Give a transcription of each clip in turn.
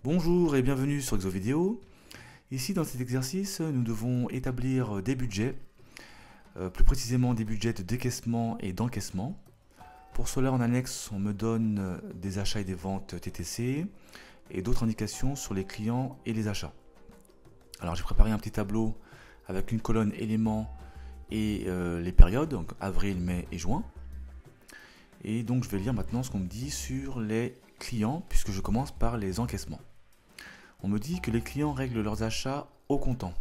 Bonjour et bienvenue sur ExoVideo. Ici dans cet exercice, nous devons établir des budgets, plus précisément des budgets de décaissement et d'encaissement. Pour cela en annexe, on me donne des achats et des ventes TTC et d'autres indications sur les clients et les achats. Alors j'ai préparé un petit tableau avec une colonne éléments et les périodes, donc avril, mai et juin. Et donc je vais lire maintenant ce qu'on me dit sur les clients, puisque je commence par les encaissements. On me dit que les clients règlent leurs achats au comptant.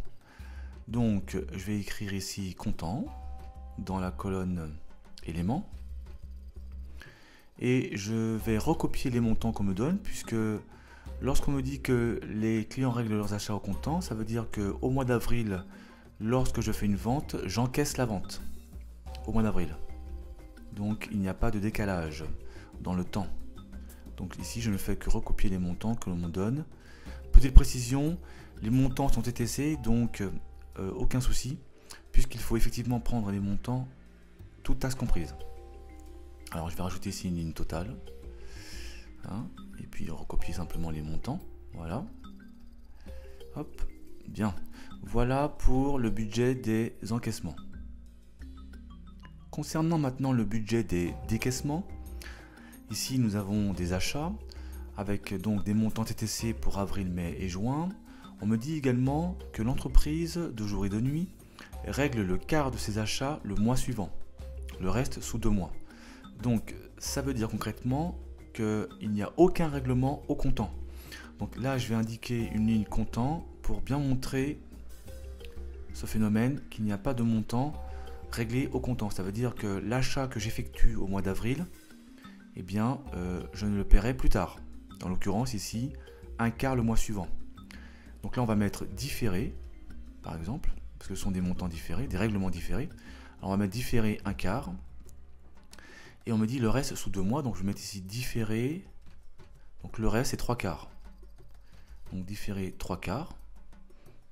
Donc je vais écrire ici comptant dans la colonne éléments. Et je vais recopier les montants qu'on me donne, puisque lorsqu'on me dit que les clients règlent leurs achats au comptant, ça veut dire qu'au mois d'avril, lorsque je fais une vente, j'encaisse la vente au mois d'avril. Donc il n'y a pas de décalage dans le temps. Donc ici je ne fais que recopier les montants que l'on me donne. Petite précision, les montants sont TTC, donc aucun souci, puisqu'il faut effectivement prendre les montants toutes taxes comprises. Alors je vais rajouter ici une ligne totale, et puis recopier simplement les montants, voilà. Hop, bien. Voilà pour le budget des encaissements. Concernant maintenant le budget des décaissements, ici nous avons des achats avec donc des montants TTC pour avril, mai et juin. On me dit également que l'entreprise de jour et de nuit règle le quart de ses achats le mois suivant, le reste sous 2 mois. Donc ça veut dire concrètement qu'il n'y a aucun règlement au comptant. Donc là je vais indiquer une ligne comptant pour bien montrer ce phénomène, qu'il n'y a pas de montant réglé au comptant. Ça veut dire que l'achat que j'effectue au mois d'avril, eh bien, je ne le paierai plus tard. En l'occurrence ici, un quart le mois suivant. Donc là, on va mettre différé, par exemple, parce que ce sont des montants différés, des règlements différés. Alors on va mettre différé un quart. Et on me dit le reste sous 2 mois, donc je vais mettre ici différé. Donc le reste c'est 3 quarts. Donc différé 3 quarts.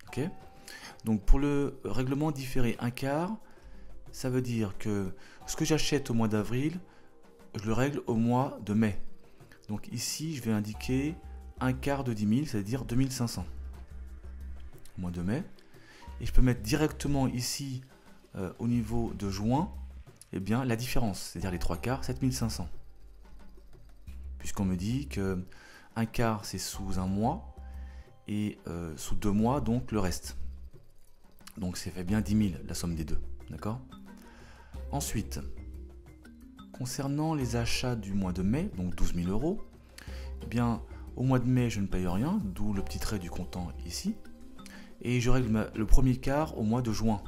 Ok. Donc pour le règlement différé un quart, ça veut dire que ce que j'achète au mois d'avril, je le règle au mois de mai. Donc ici, je vais indiquer un quart de 10 000, c'est-à-dire 2500 au mois de mai. Et je peux mettre directement ici, au niveau de juin, eh bien, la différence, c'est-à-dire les 3 quarts, 7500. Puisqu'on me dit que un quart, c'est sous un mois, et sous 2 mois, donc le reste. Donc ça fait bien 10 000, la somme des deux. D'accord ? Ensuite, concernant les achats du mois de mai, donc 12 000 €, eh bien, au mois de mai, je ne paye rien, d'où le petit trait du comptant ici. Et je règle le premier quart au mois de juin.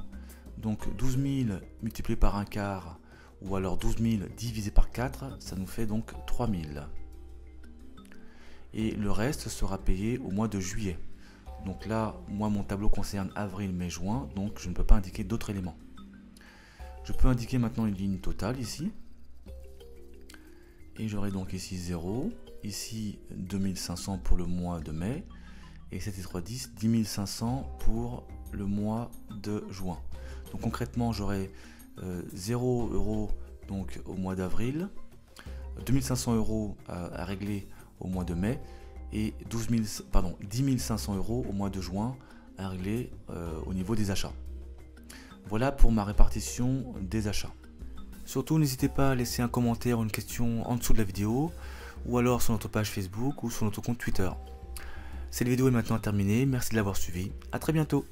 Donc 12 000 multiplié par un quart, ou alors 12 000 divisé par 4, ça nous fait donc 3 000. Et le reste sera payé au mois de juillet. Donc là, moi, mon tableau concerne avril, mai, juin, donc je ne peux pas indiquer d'autres éléments. Je peux indiquer maintenant une ligne totale ici. Et j'aurai donc ici 0, ici 2500 pour le mois de mai, et 7 et 3, 10, 10 500 pour le mois de juin. Donc concrètement, j'aurai 0 € donc, au mois d'avril, 2500 € à régler au mois de mai, et 10 500 € au mois de juin à régler au niveau des achats. Voilà pour ma répartition des achats. Surtout, n'hésitez pas à laisser un commentaire ou une question en dessous de la vidéo, ou alors sur notre page Facebook ou sur notre compte Twitter. Cette vidéo est maintenant terminée, merci de l'avoir suivie, à très bientôt.